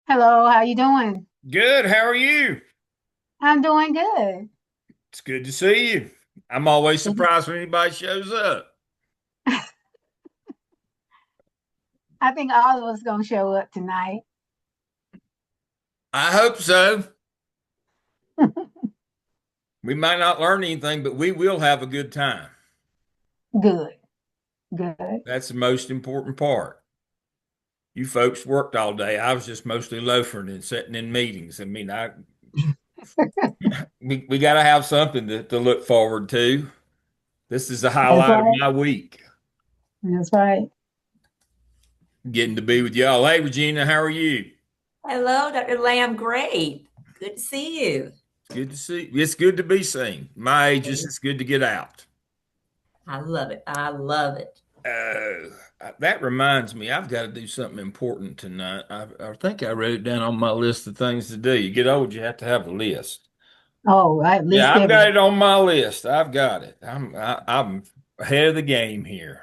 Hello, how you doing? Good. How are you? I'm doing good. It's good to see you. I'm always surprised when anybody shows up. I think all of us gonna show up tonight. I hope so. We might not learn anything, but we will have a good time. Good, good. That's the most important part. You folks worked all day. I was just mostly loafering and sitting in meetings. I mean, we got to have something to look forward to. This is the That's highlight of right. my week, That's right. getting to be with y'all. Hey, Regina, how are you? Hello, Dr. Lamb. Great. Good to see you. Good to see. It's good to be seen. My age is it's good to get out. I love it. I love it. That reminds me, I've got to do something important tonight. I think I wrote it down on my list of things to do. You get old, you have to have a list. Oh, at Yeah, least I've got everything. it on my list. I've got it. I'm ahead of the game here.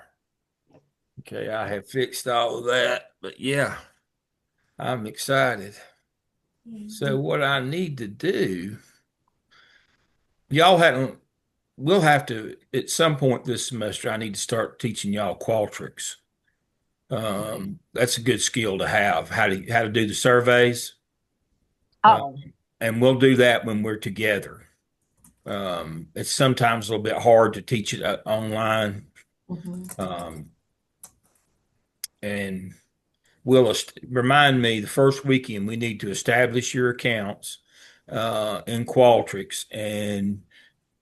Okay, I have fixed all of that. But yeah, I'm excited. So what I need to do, y'all hadn't. We'll have to at some point this semester. I need to start teaching y'all Qualtrics. That's a good skill to have. How to do the surveys, uh, Oh, and we'll do that when we're together. It's sometimes a little bit hard to teach it online, Mhm. um, and remind me the first weekend we need to establish your accounts in Qualtrics and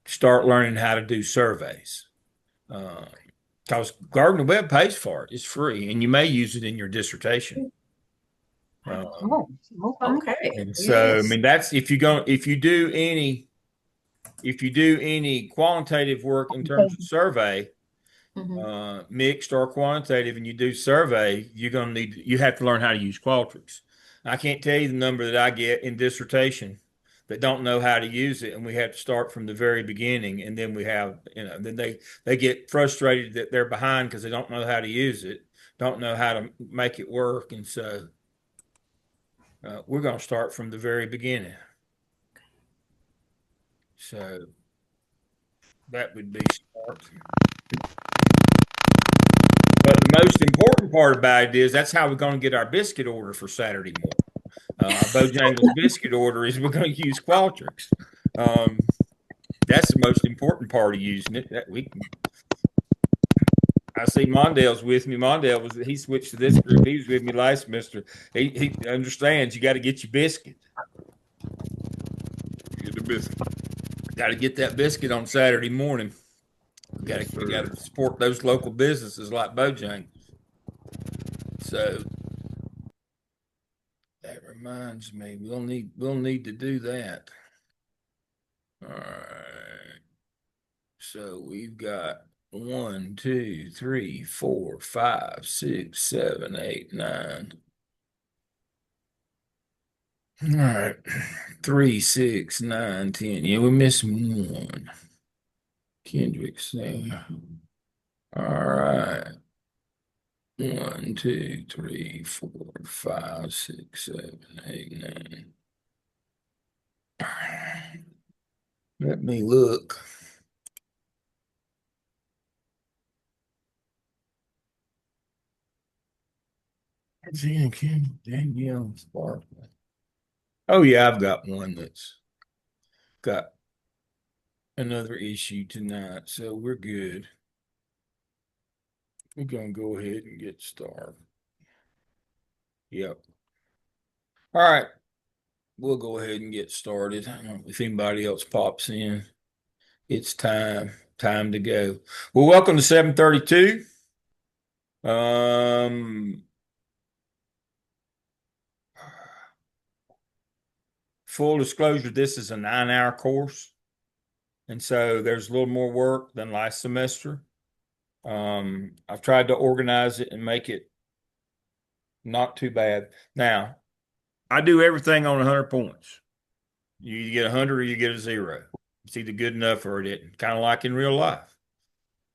start learning how to do surveys. Because Gardner Web pays for it; it's free, and you may use it in your dissertation. Um, oh, okay. Okay. And so, I Yes. mean, that's if you do any qualitative work in terms of survey, Mhm. mixed or quantitative, and you do survey, you have to learn how to use Qualtrics. I can't tell you the number that I get in dissertation that don't know how to use it, and we have to start from the very beginning, and then then they get frustrated that they're behind because they don't know how to use it, don't know how to make it work, and so we're going to start from the very beginning. So that would be smart. But the most important part about it is that's how we're going to get our biscuit order for Saturday morning. Bojangles biscuit order is we're going to use Qualtrics. Um, that's the most important part of using it. I see Mondale's with me. He switched to this group. He was with me last semester. He understands you got to get your biscuit. Get the biscuit. Got to get that biscuit on Saturday morning. Yes, We got sir. to support those local businesses like Bojangles. So that reminds me, we'll need to do that. All right. So we've got 1, 2, 3, 4, 5, 6, 7, 8, 9. All right. 3, 6, 9, 10. Yeah, we're missing one. Kendrick Singer. All right. 1, 2, 3, 4, 5, 6, 7, 8, 9. Let me look. Danielle Sparkman. Oh yeah, I've got one that's got another issue tonight, so we're good. We're gonna go ahead and get started. Yep. All right, we'll go ahead and get started. If anybody else pops in, it's time to go. Well, welcome to 732. Um, Full disclosure, this is a 9-hour course, and so there's a little more work than last semester. I've tried to organize it and make it not too bad. Now, I do everything on 100 points. You get 100 or you get a 0. It's either good enough or it isn't, kind of like in real life.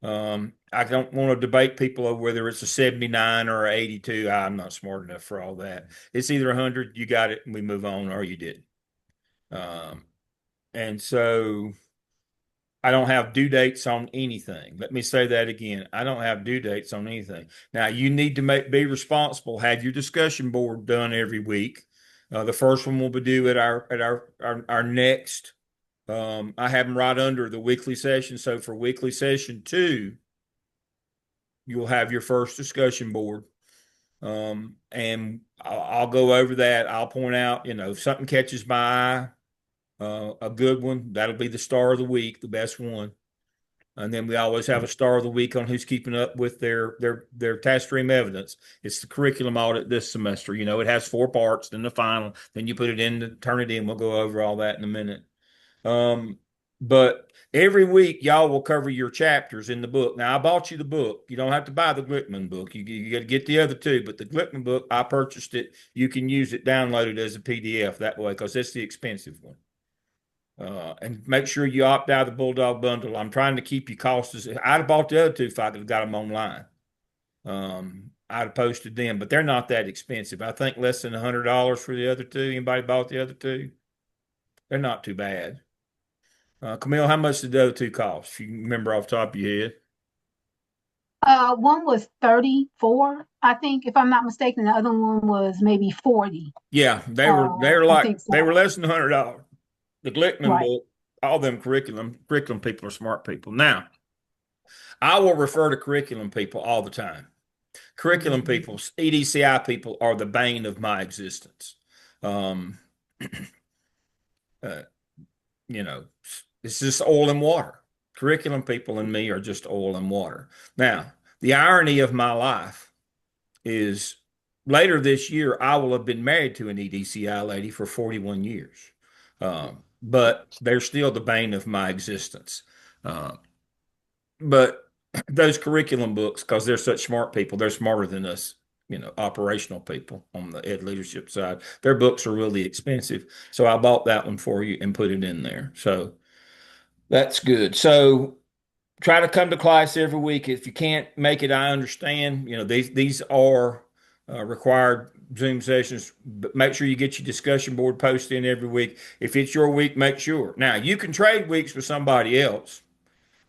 I don't want to debate people over whether it's a 79 or a 82. I'm not smart enough for all that. It's either 100, you got it, and we move on, or you didn't. And so I don't have due dates on anything. Let me say that again. I don't have due dates on anything. Now you need to be responsible. Have your discussion board done every week. The first one will be due at our next. I have them right under the weekly session. So for weekly session 2, you'll have your first discussion board. And I'll go over that. I'll point out, if something catches my eye, a good one, that'll be the star of the week, the best one. And then we always have a star of the week on who's keeping up with their task stream evidence. It's the curriculum audit this semester. It has 4 parts, then the final, then you put it in to turn it in. We'll go over all that in a minute. But every week y'all will cover your chapters in the book. Now I bought you the book. You don't have to buy the Glickman book. You got to get the other 2, but the Glickman book, I purchased it. You can use it, download it as a PDF that way, because it's the expensive one. And make sure you opt out of the Bulldog bundle. I'm trying to keep you costs. I'd have bought the other 2 if I could have got them online. I'd have posted them, but they're not that expensive. I think less than $100 for the other 2. Anybody bought the other 2? They're not too bad. Camille, how much did the other 2 cost? If you remember off the top of your head. One was 34, I think, if I'm not mistaken. The other one was maybe 40. Yeah, they were I think so. they were less than $100. The Glickman Right. book, all them curriculum people are smart people. Now, I will refer to curriculum people all the time. Curriculum people, EDCI people, are the bane of my existence. It's just oil and water. Curriculum people and me are just oil and water. Now, the irony of my life is later this year, I will have been married to an EDCI lady for 41 years. But they're still the bane of my existence. But those curriculum books, because they're such smart people, they're smarter than us, operational people on the ed leadership side. Their books are really expensive. So I bought that one for you and put it in there. So that's good. So try to come to class every week. If you can't make it, I understand. These are required Zoom sessions, but make sure you get your discussion board posted in every week. If it's your week, make sure. Now, you can trade weeks with somebody else.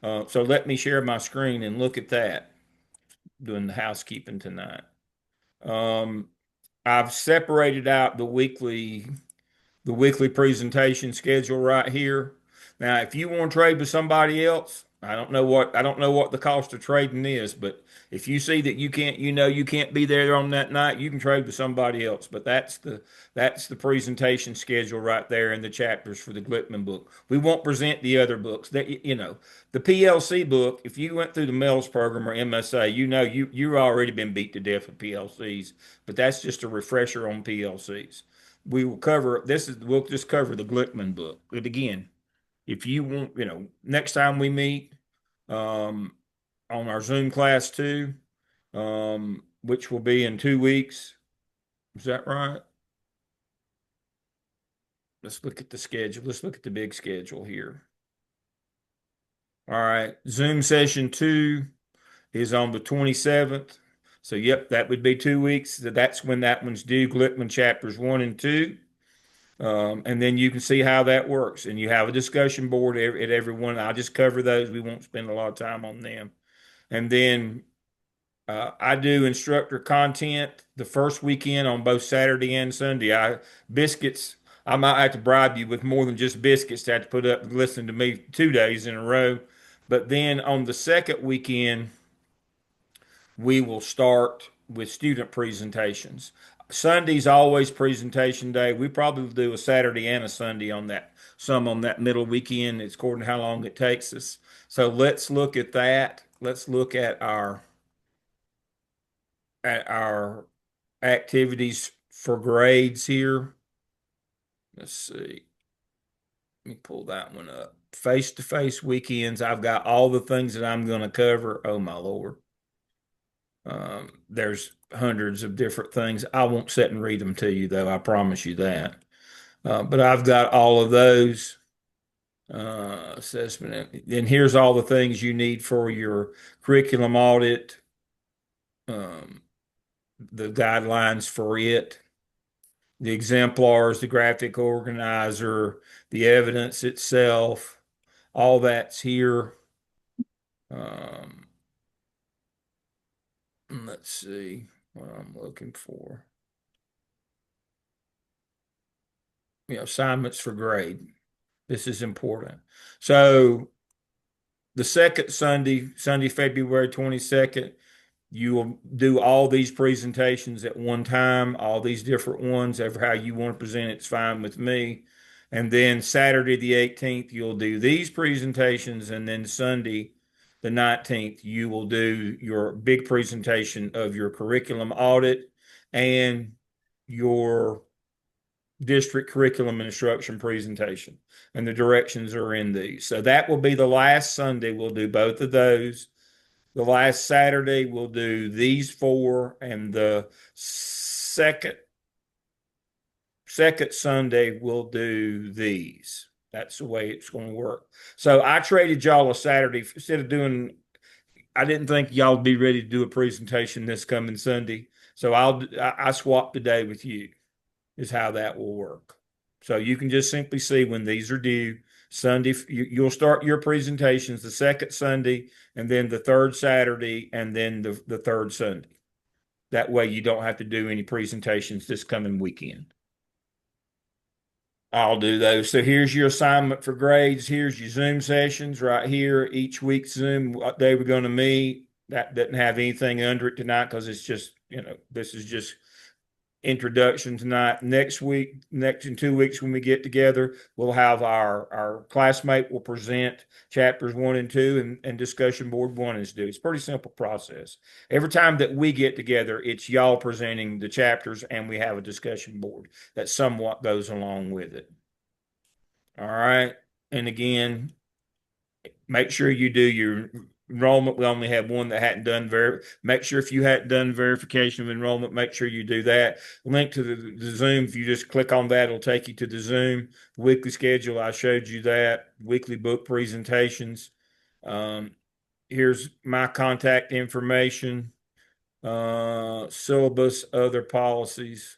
So let me share my screen and look at that. Doing the housekeeping tonight. I've separated out the weekly presentation schedule right here. Now, if you want to trade with somebody else, I don't know what the cost of trading is, but if you see that you can't be there on that night, you can trade with somebody else. But that's the presentation schedule right there in the chapters for the Glickman book. We won't present the other books. The PLC book, if you went through the MELS program or MSA, you've already been beat to death with PLCs, but that's just a refresher on PLCs. We'll just cover the Glickman book. But again, if you want, next time we meet, on our Zoom class 2, which will be in 2 weeks. Is that right? Let's look at the schedule. Let's look at the big schedule here. All right. Zoom session 2 is on the 27th. So, yep, that would be 2 weeks. That's when that one's due, Glickman chapters 1 and 2. And then you can see how that works. And you have a discussion board at every one. I'll just cover those. We won't spend a lot of time on them. And then I do instructor content the first weekend on both Saturday and Sunday. Biscuits, I might have to bribe you with more than just biscuits to have to put up and listen to me 2 days in a row. But then on the second weekend, we will start with student presentations. Sunday's always presentation day. We probably will do a Saturday and a Sunday on that, some on that middle weekend. It's according to how long it takes us. So let's look at that. Let's look at our activities for grades here. Let's see. Let me pull that one up. Face-to-face weekends. I've got all the things that I'm going to cover. Oh my Lord. There's hundreds of different things. I won't sit and read them to you, though. I promise you that. But I've got all of those. Assessment. Then here's all the things you need for your curriculum audit, um, the guidelines for it, the exemplars, the graphic organizer, the evidence itself, all that's here. Um, let's see what I'm looking for. Assignments for grade. This is important. So the second Sunday, February 22nd, you will do all these presentations at one time, all these different ones, ever how you want to present it's fine with me. And then Saturday the 18th, you'll do these presentations, and then Sunday the 19th, you will do your big presentation of your curriculum audit and your district curriculum and instruction presentation. And the directions are in these. So that will be the last Sunday. We'll do both of those. The last Saturday, we'll do these four, and the second Sunday, we'll do these. That's the way it's going to work. So I traded y'all a Saturday instead of doing. I didn't think y'all would be ready to do a presentation this coming Sunday, so I swapped the day with you. Is how that will work. So you can just simply see when these are due. Sunday, you'll start your presentations the second Sunday, and then the third Saturday, and then the third Sunday. That way you don't have to do any presentations this coming weekend. I'll do those. So here's your assignment for grades. Here's your Zoom sessions right here. Each week's Zoom, what day we're going to meet. That doesn't have anything under it tonight because it's just, this is just introduction tonight. Next week, next in 2 weeks when we get together, we'll have our classmate will present chapters 1 and 2 and discussion board 1 is due. It's a pretty simple process. Every time that we get together, it's y'all presenting the chapters and we have a discussion board that somewhat goes along with it. All right. And again, make sure you do your enrollment. We only have one that hadn't done make sure if you hadn't done verification of enrollment, make sure you do that. Link to the Zoom, if you just click on that, it'll take you to the Zoom weekly schedule. I showed you that. Weekly book presentations. Here's my contact information, syllabus, other policies.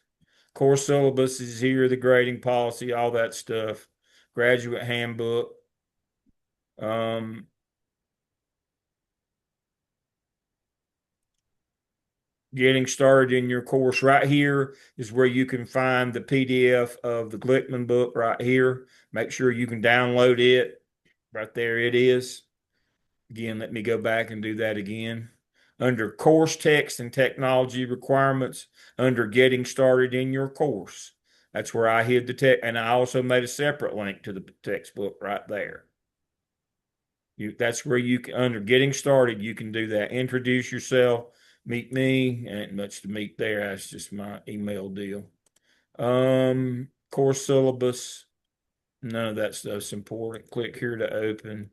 Course syllabus is here, the grading policy, all that stuff. Graduate handbook. Getting started in your course right here is where you can find the PDF of the Glickman book right here. Make sure you can download it. Right there it is. Again, let me go back and do that again. Under course text and technology requirements, under getting started in your course. That's where I hid the text, and I also made a separate link to the textbook right there. That's where you can, under getting started, you can do that. Introduce yourself. Meet me, and much to meet there. That's just my email deal. Course syllabus. None of that stuff's important. Click here to open.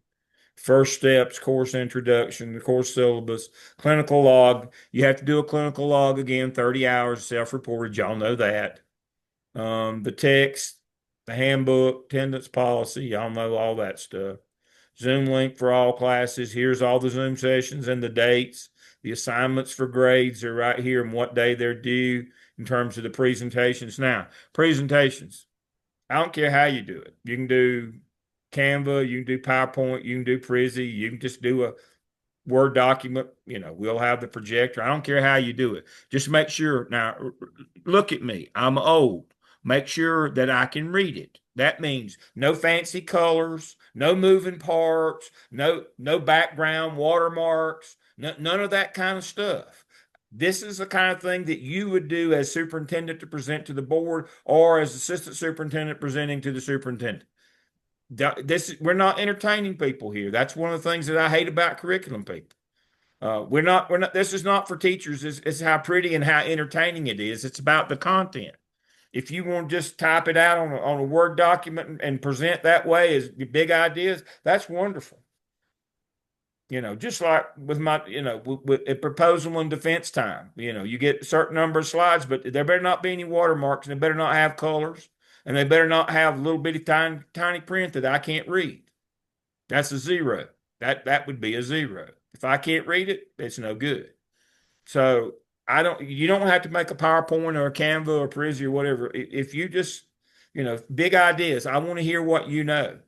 First steps, course introduction, the course syllabus, clinical log. You have to do a clinical log again, 30 hours, self-reported. Y'all know that. The text, the handbook, attendance policy. Y'all know all that stuff. Zoom link for all classes. Here's all the Zoom sessions and the dates. The assignments for grades are right here and what day they're due in terms of the presentations. Now, presentations, I don't care how you do it. You can do Canva, you can do PowerPoint, you can do Prezi, you can just do a Word document. We'll have the projector. I don't care how you do it. Just make sure. Now, look at me. I'm old. Make sure that I can read it. That means no fancy colors, no moving parts, no background watermarks, none of that kind of stuff. This is the kind of thing that you would do as superintendent to present to the board or as assistant superintendent presenting to the superintendent. We're not entertaining people here. That's one of the things that I hate about curriculum people. We're not, this is not for teachers. It's how pretty and how entertaining it is. It's about the content. If you want to just type it out on a Word document and present that way as big ideas, that's wonderful. Just like with my, with a proposal and defense time, you get a certain number of slides, but there better not be any watermarks and they better not have colors and they better not have a little bitty tiny print that I can't read. That's a zero. That would be a zero. If I can't read it, it's no good. So you don't have to make a PowerPoint or a Canva or Prezi or whatever. If you just, big ideas, I want to hear what you know.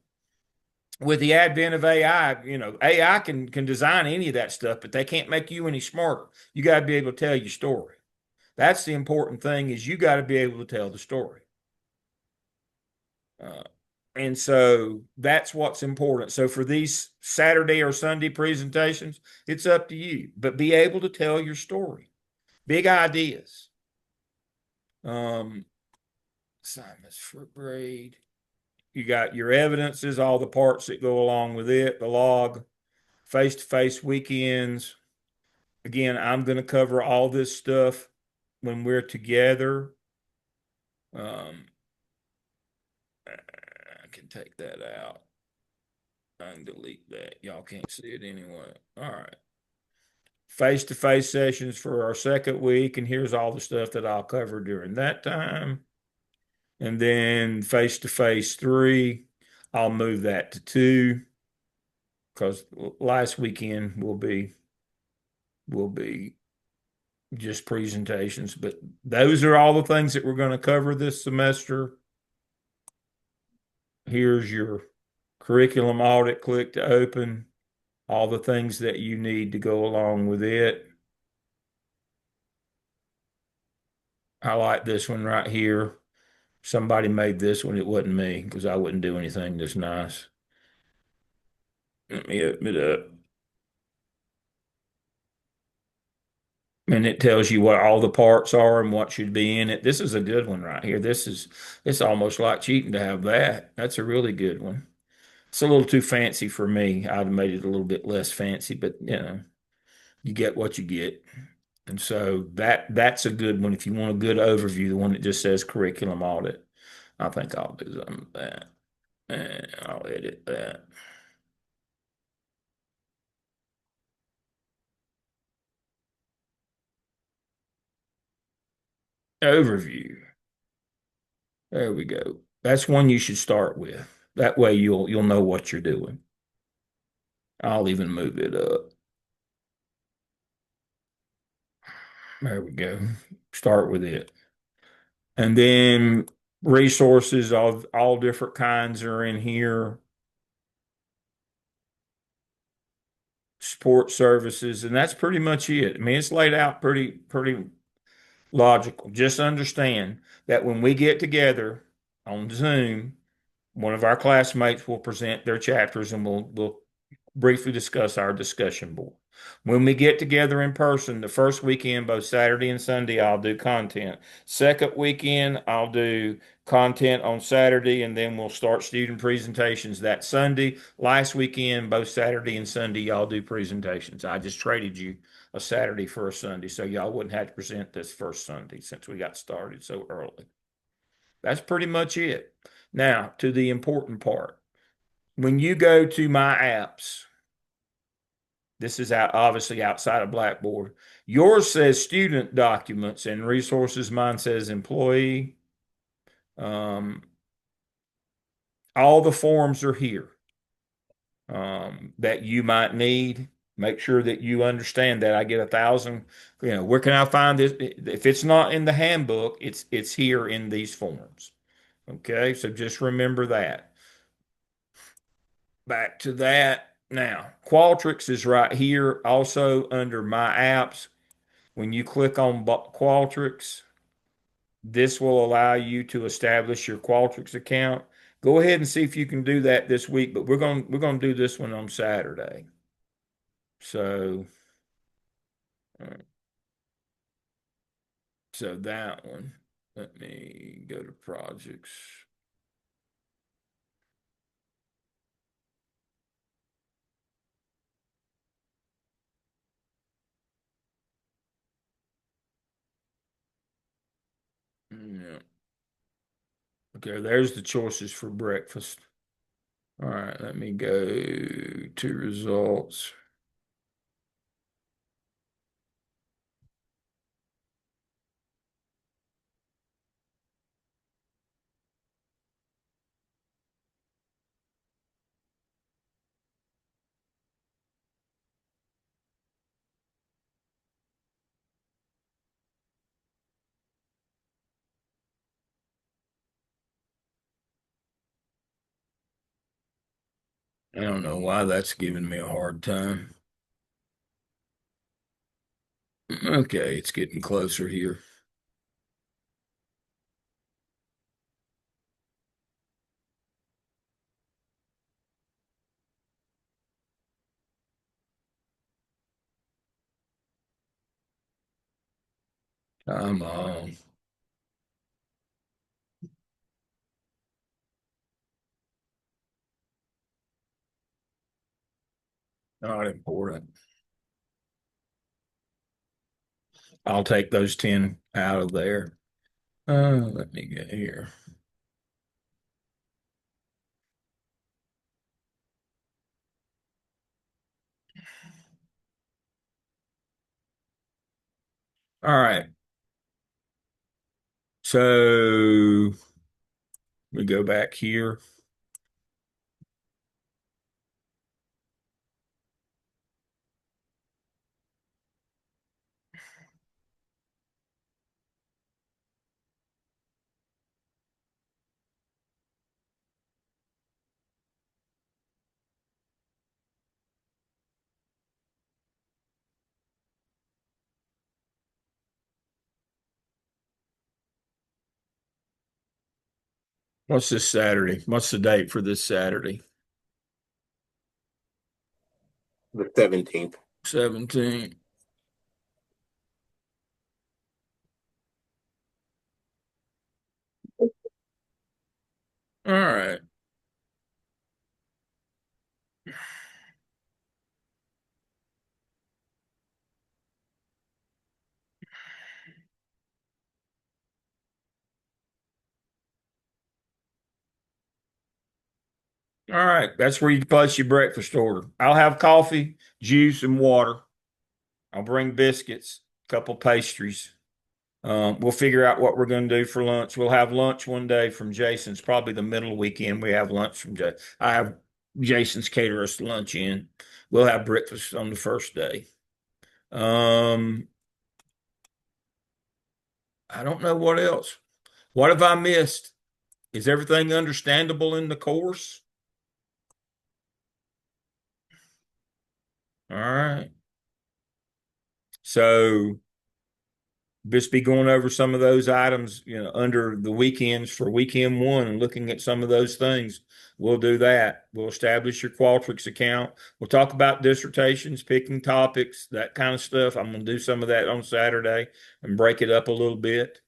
With the advent of AI, AI can design any of that stuff, but they can't make you any smarter. You got to be able to tell your story. That's the important thing is you got to be able to tell the story. Uh, and so that's what's important. So for these Saturday or Sunday presentations, it's up to you, but be able to tell your story. Big ideas. Assignments for grade. You got your evidences, all the parts that go along with it, the log, face-to-face weekends. Again, I'm going to cover all this stuff when we're together. I can take that out. I can delete that. Y'all can't see it anyway. All right. Face-to-face sessions for our second week, and here's all the stuff that I'll cover during that time. And then face-to-face 3, I'll move that to 2 because last weekend will be just presentations. But those are all the things that we're going to cover this semester. Here's your curriculum audit. Click to open. All the things that you need to go along with it. I like this one right here. Somebody made this one. It wasn't me because I wouldn't do anything this nice. Let me open it up. And it tells you what all the parts are and what should be in it. This is a good one right here. It's almost like cheating to have that. That's a really good one. It's a little too fancy for me. I'd have made it a little bit less fancy, but you get what you get. And so that's a good one. If you want a good overview, the one that just says curriculum audit, I think I'll do some of that. And I'll edit that. Overview. There we go. That's one you should start with. That way you'll know what you're doing. I'll even move it up. There we go. Start with it. And then resources of all different kinds are in here. Support services, and that's pretty much it. I mean, it's laid out pretty logical. Just understand that when we get together on Zoom, one of our classmates will present their chapters and we'll briefly discuss our discussion board. When we get together in person, the first weekend, both Saturday and Sunday, I'll do content. Second weekend, I'll do content on Saturday, and then we'll start student presentations that Sunday. Last weekend, both Saturday and Sunday, y'all do presentations. I just traded you a Saturday for a Sunday, so y'all wouldn't have to present this first Sunday since we got started so early. That's pretty much it. Now, to the important part. When you go to my apps, this is obviously outside of Blackboard. Yours says student documents and resources. Mine says employee. All the forms are here that you might need. Make sure that you understand that. I get 1,000. Where can I find this? If it's not in the handbook, it's here in these forms. Okay, so just remember that. Back to that. Now, Qualtrics is right here, also under My Apps. When you click on Qualtrics, this will allow you to establish your Qualtrics account. Go ahead and see if you can do that this week, but we're going to do this one on Saturday. So, so that one. Let me go to projects. Yeah. Okay, there's the choices for breakfast. All right, let me go to results. I don't know why that's giving me a hard time. Okay, it's getting closer here. Come on. Not important. I'll take those 10 out of there. Let me get here. All right. So we go back here. What's this Saturday? What's the date for this Saturday? The 17th. 17. All right. All right. That's where you place your breakfast order. I'll have coffee, juice, and water. I'll bring biscuits, a couple pastries. We'll figure out what we're going to do for lunch. We'll have lunch one day from Jason's, probably the middle of the weekend. We have lunch from Jason. I have Jason's cater us lunch in. We'll have breakfast on the first day. I don't know what else. What have I missed? Is everything understandable in the course? All right. So just be going over some of those items, under the weekends for weekend one and looking at some of those things. We'll do that. We'll establish your Qualtrics account. We'll talk about dissertations, picking topics, that kind of stuff. I'm going to do some of that on Saturday and break it up a little bit.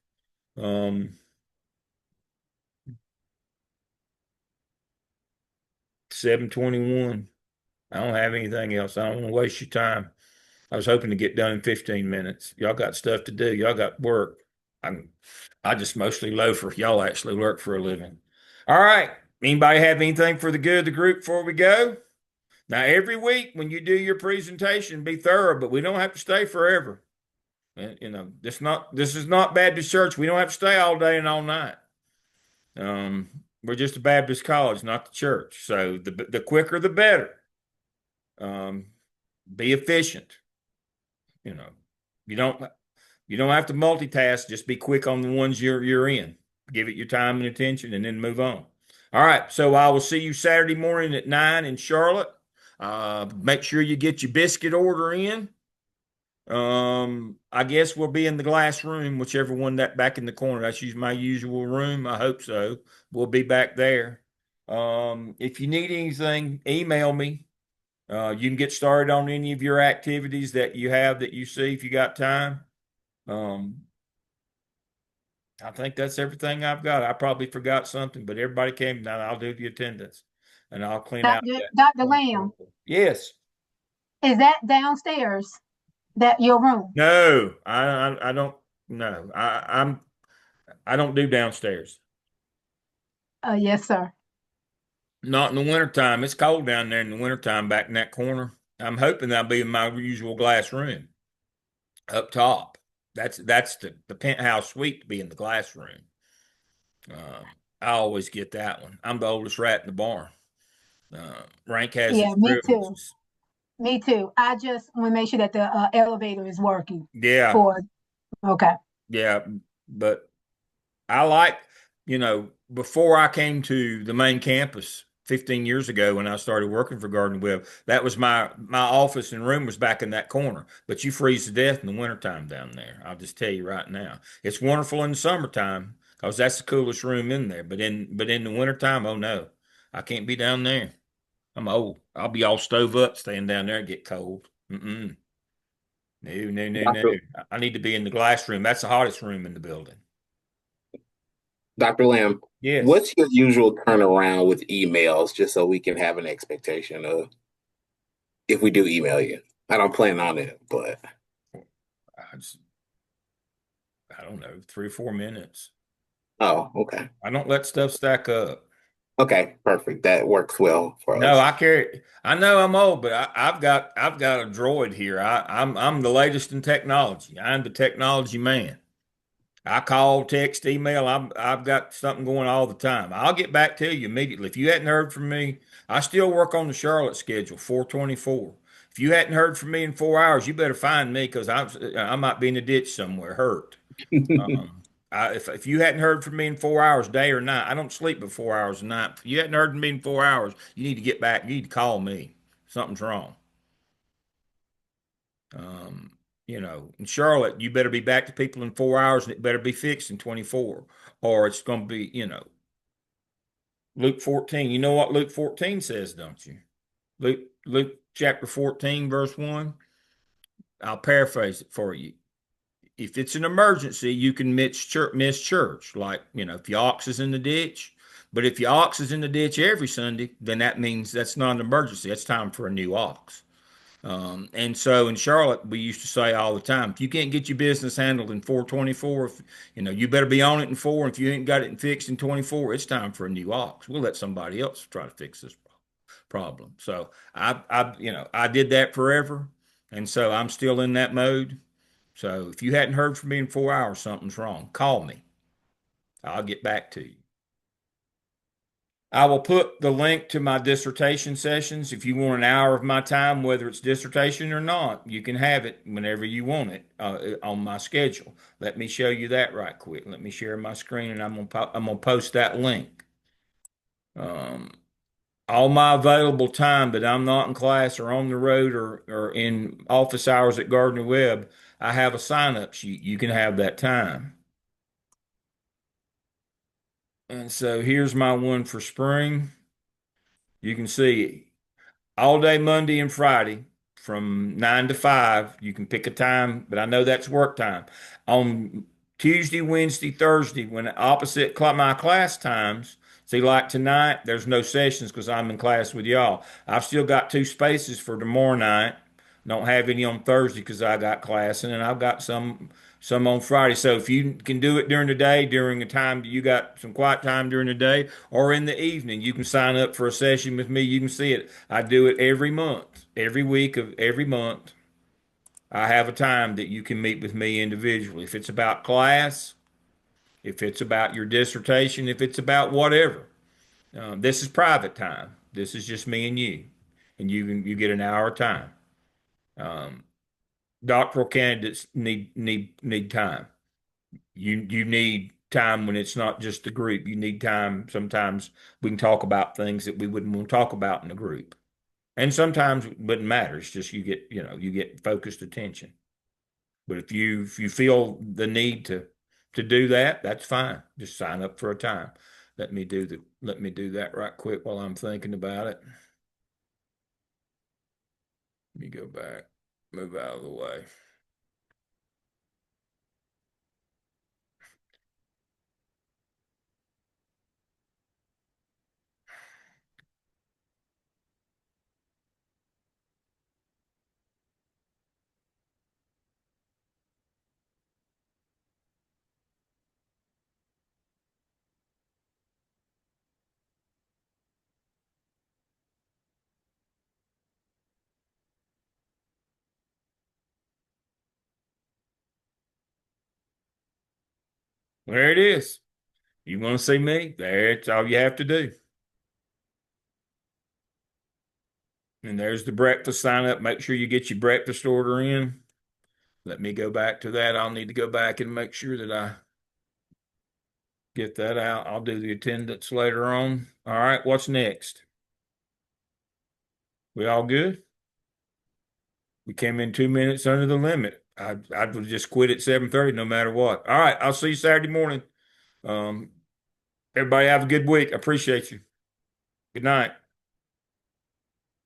7:21. I don't have anything else. I don't want to waste your time. I was hoping to get done in 15 minutes. Y'all got stuff to do. Y'all got work. I just mostly loafer. Y'all actually work for a living. All right. Anybody have anything for the good of the group before we go? Now, every week when you do your presentation, be thorough, but we don't have to stay forever. This is not Baptist church. We don't have to stay all day and all night. We're just a Baptist college, not the church. So the quicker the better. Be efficient. You don't have to multitask. Just be quick on the ones you're in. Give it your time and attention, and then move on. All right. So I will see you Saturday morning at 9 in Charlotte. Make sure you get your biscuit order in. I guess we'll be in the glass room, whichever one that back in the corner. That's my usual room. I hope so. We'll be back there. If you need anything, email me. You can get started on any of your activities that you have that you see if you got time. I think that's everything I've got. I probably forgot something, but everybody came down. I'll do the attendance and I'll clean out Dr. Lamb, Yes. is that downstairs? That your room? No, I don't. No, I don't do downstairs. Yes, sir. Not in the wintertime. It's cold down there in the wintertime back in that corner. I'm hoping I'll be in my usual glass room up top. That's the penthouse suite to be in the glass room. I always get that one. I'm the oldest rat in the barn. Rank has its Me too. privileges. Me too. I just want to make sure that the elevator is working. Yeah. Okay. Yeah. But I like, before I came to the main campus 15 years ago when I started working for Garden Web. That was my office and room was back in that corner. But you freeze to death in the wintertime down there. I'll just tell you right now. It's wonderful in the summertime because that's the coolest room in there. But in the wintertime, oh no, I can't be down there. I'm old. I'll be all stove up staying down there and get cold. Mm-mm. No, no, no, no. Dr. I need to be in the glass room. That's the hottest room in the building. Dr. Lamb, Yes. what's your usual turnaround with emails, just so we can have an expectation of if we do email you? I don't plan on it, but I, just, I don't know, 3 or 4 minutes. oh, okay. I don't let stuff stack up. Okay, perfect. That works well for No, us. I carry. I know I'm old, but I've got a droid here. I'm the latest in technology. I'm the technology man. I call, text, email. I've got something going all the time. I'll get back to you immediately. If you hadn't heard from me, I still work on the Charlotte schedule, 424. If you hadn't heard from me in 4 hours, you better find me because I might be in the ditch somewhere, hurt. If you hadn't heard from me in 4 hours, day or night, I don't sleep but 4 hours a night. If you hadn't heard from me in 4 hours, you need to get back. You need to call me. Something's wrong. Um, in Charlotte, you better be back to people in 4 hours and it better be fixed in 24, or it's going to be, Luke 14. You know what Luke 14 says, don't you? Luke chapter 14, verse 1. I'll paraphrase it for you. If it's an emergency, you can miss church. Like, if your ox is in the ditch. But if your ox is in the ditch every Sunday, then that means that's not an emergency. That's time for a new ox. And so in Charlotte, we used to say all the time, if you can't get your business handled in 424, you better be on it in 4. And if you ain't got it fixed in 24, it's time for a new ox. We'll let somebody else try to fix this problem. So I did that forever. And so I'm still in that mode. So if you hadn't heard from me in 4 hours, something's wrong. Call me. I'll get back to you. I will put the link to my dissertation sessions. If you want an hour of my time, whether it's dissertation or not, you can have it whenever you want it on my schedule. Let me show you that right quick. Let me share my screen, and I'm gonna post that link. Um, all my available time that I'm not in class or on the road or in office hours at Gardner Webb, I have a sign-up sheet. You can have that time. And so here's my one for spring. You can see all day Monday and Friday from 9 to 5. You can pick a time, but I know that's work time. On Tuesday, Wednesday, Thursday, when opposite my class times, see, like tonight, there's no sessions because I'm in class with y'all. I've still got 2 spaces for tomorrow night. Don't have any on Thursday because I got class, and then I've got some on Friday. So if you can do it during the day, during the time you got some quiet time during the day, or in the evening, you can sign up for a session with me. You can see it. I do it every month, every week of every month. I have a time that you can meet with me individually. If it's about class, if it's about your dissertation, if it's about whatever. This is private time. This is just me and you, and you get an hour of time. Um, Doctoral candidates need time. You need time when it's not just a group. You need time. Sometimes we can talk about things that we wouldn't want to talk about in a group, and sometimes it wouldn't matter. It's just you get focused attention. But if you feel the need to do that, that's fine. Just sign up for a time. Let me do that right quick while I'm thinking about it. Let me go back, move out of the way. There it is. You want to see me? That's all you have to do. And there's the breakfast sign up. Make sure you get your breakfast order in. Let me go back to that. I'll need to go back and make sure that I get that out. I'll do the attendance later on. All right, what's next? We all good? We came in 2 minutes under the limit. I would just quit at 7:30 no matter what. All right, I'll see you Saturday morning. Everybody have a good week. I appreciate you. Good night.